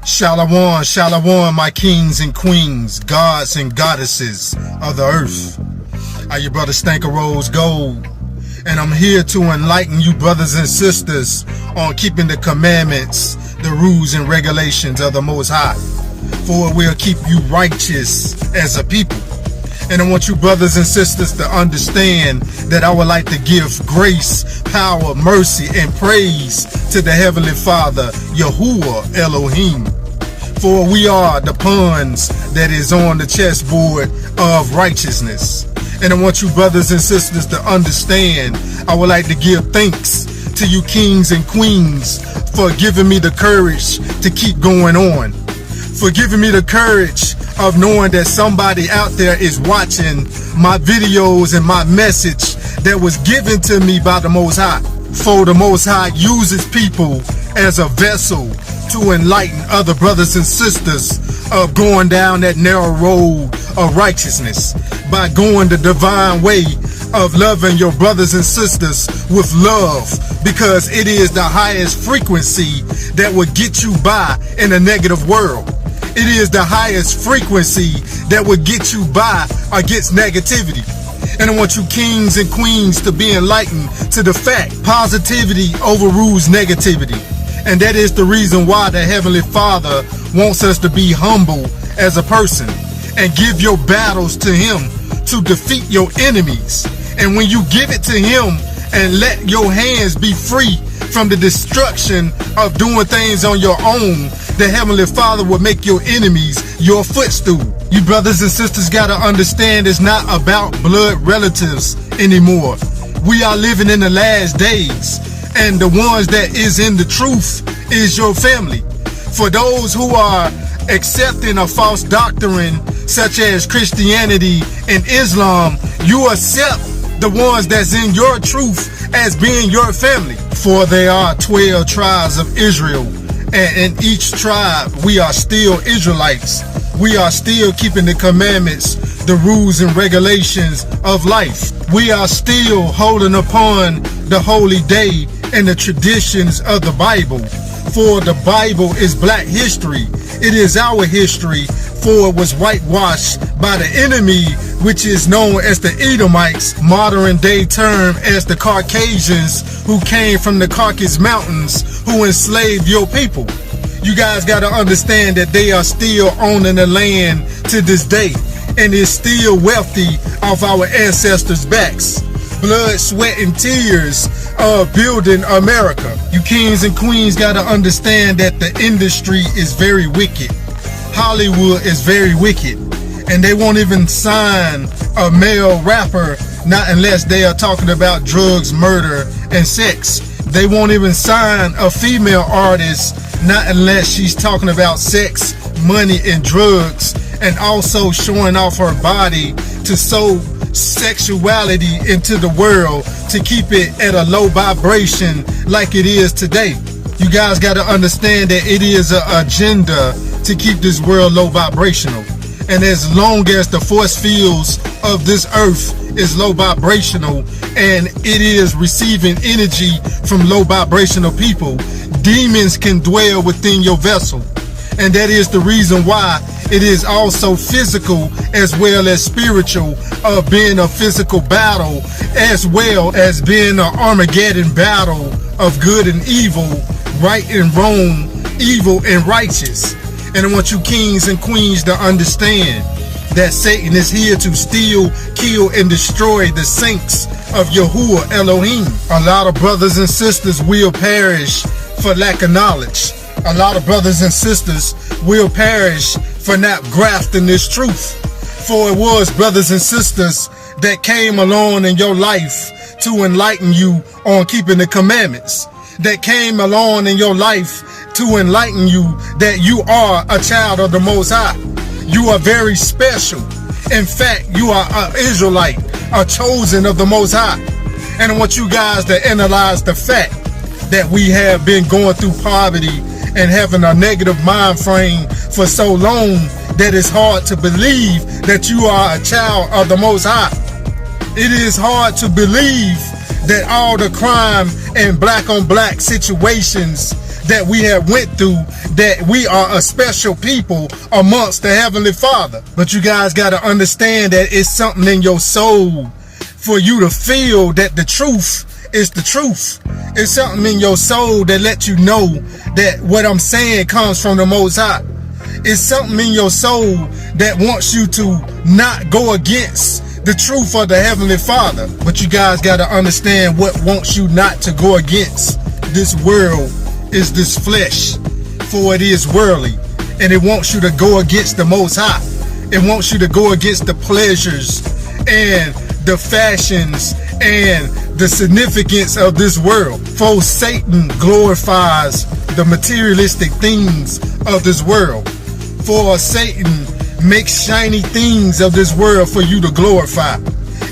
Shalom, shalom, my kings and queens, gods and goddesses of the earth. I'm your brother Stanker Rose Gold, and I'm here to enlighten you brothers and sisters on keeping the commandments, the rules and regulations of the Most High, for it will keep you righteous as a people. And I want you brothers and sisters to understand that I would like to give grace, power, mercy, and praise to the Heavenly Father, Yahuwah Elohim. For we are the pawns that is on the chessboard of righteousness. And I want you brothers and sisters to understand, I would like to give thanks to you kings and queens for giving me the courage to keep going on. For giving me the courage of knowing that somebody out there is watching my videos and my message that was given to me by the Most High. For the Most High uses people as a vessel to enlighten other brothers and sisters of going down that narrow road of righteousness by going the divine way of loving your brothers and sisters with love, because it is the highest frequency that will get you by in a negative world. It is the highest frequency that will get you by against negativity. And I want you kings and queens to be enlightened to the fact positivity overrules negativity. And that is the reason why the Heavenly Father wants us to be humble as a person and give your battles to Him to defeat your enemies. And when you give it to Him and let your hands be free from the destruction of doing things on your own, the Heavenly Father will make your enemies your footstool. You brothers and sisters gotta understand it's not about blood relatives anymore. We are living in the last days, and the ones that is in the truth is your family. For those who are accepting a false doctrine such as Christianity and Islam, you accept the ones that's in your truth as being your family. For there are 12 tribes of Israel, and in each tribe we are still Israelites. We are still keeping the commandments, the rules and regulations of life. We are still holding upon the holy day and the traditions of the Bible. For the Bible is black history. It is our history, for it was whitewashed by the enemy, which is known as the Edomites, modern day term as the Caucasians, who came from the Caucasus Mountains, who enslaved your people. You guys got to understand that they are still owning the land to this day, and is still wealthy off our ancestors' backs. Blood, sweat, and tears of building America. You kings and queens got to understand that the industry is very wicked. Hollywood is very wicked, and they won't even sign a male rapper not unless they are talking about drugs, murder, and sex. They won't even sign a female artist not unless she's talking about sex, money, and drugs, and also showing off her body to sow sexuality into the world to keep it at a low vibration like it is today. You guys got to understand that it is an agenda to keep this world low vibrational. And as long as the force fields of this earth is low vibrational and it is receiving energy from low vibrational people, demons can dwell within your vessel. And that is the reason why it is also physical as well as spiritual, of being a physical battle as well as being an Armageddon battle of good and evil, right and wrong, evil and righteous. And I want you kings and queens to understand that Satan is here to steal, kill, and destroy the saints of Yahuwah Elohim. A lot of brothers and sisters will perish for lack of knowledge. A lot of brothers and sisters will perish for not grafting this truth. For it was brothers and sisters that came along in your life to enlighten you on keeping the commandments, that came along in your life to enlighten you that you are a child of the Most High. You are very special. In fact, you are an Israelite, a chosen of the Most High. And I want you guys to analyze the fact that we have been going through poverty and having a negative mind frame for so long that it's hard to believe that you are a child of the Most High. It is hard to believe that all the crime and black on black situations that we have went through, that we are a special people amongst the Heavenly Father. But you guys got to understand that it's something in your soul for you to feel that the truth is the truth. It's something in your soul that lets you know that what I'm saying comes from the Most High. It's something in your soul that wants you to not go against the truth of the Heavenly Father. But you guys got to understand what wants you not to go against this world is this flesh, for it is worldly, and it wants you to go against the Most High. It wants you to go against the pleasures and the fashions and the significance of this world. For Satan glorifies the materialistic things of this world. For Satan makes shiny things of this world for you to glorify.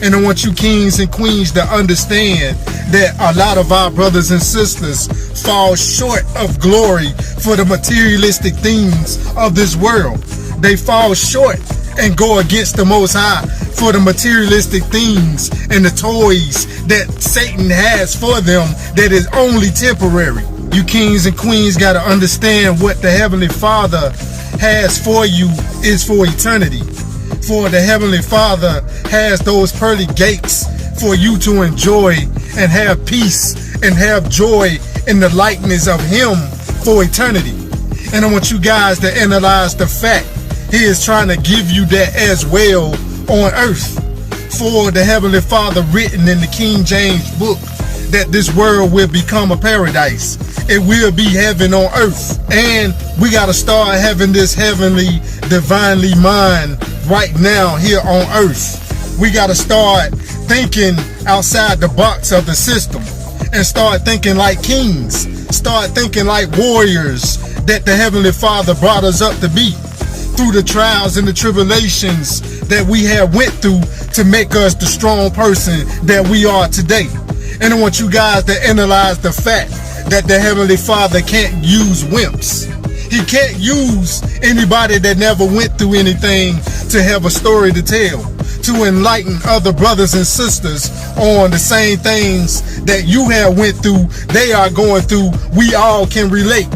And I want you kings and queens to understand that a lot of our brothers and sisters fall short of glory for the materialistic things of this world. They fall short and go against the Most High for the materialistic things and the toys that Satan has for them that is only temporary. You kings and queens got to understand what the Heavenly Father has for you is for eternity. For the Heavenly Father has those pearly gates for you to enjoy and have peace and have joy in the likeness of Him for eternity. And I want you guys to analyze the fact He is trying to give you that as well on earth. For the Heavenly Father written in the King James book that this world will become a paradise. It will be heaven on earth. And we got to start having this heavenly, divinely mind right now here on earth. We got to start thinking outside the box of the system and start thinking like kings. Start thinking like warriors that the Heavenly Father brought us up to be through the trials and the tribulations that we have went through to make us the strong person that we are today. And I want you guys to analyze the fact that the Heavenly Father can't use wimps. He can't use anybody that never went through anything to have a story to tell, to enlighten other brothers and sisters on the same things that you have went through, they are going through, we all can relate.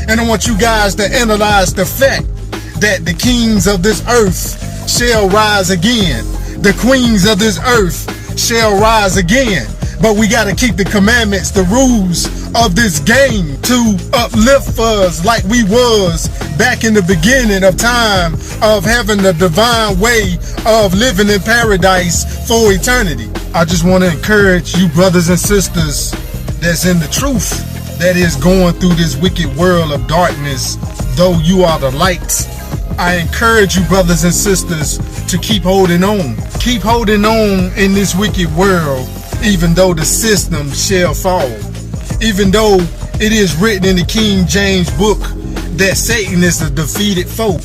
And I want you guys to analyze the fact that the kings of this earth shall rise again. The queens of this earth shall rise again. But we got to keep the commandments, the rules of this game to uplift us like we was back in the beginning of time of having the divine way of living in paradise for eternity. I just want to encourage you brothers and sisters that's in the truth, that is going through this wicked world of darkness, though you are the light. I encourage you brothers and sisters to keep holding on. Keep holding on in this wicked world, even though the system shall fall. Even though it is written in the King James book that Satan is a defeated foe.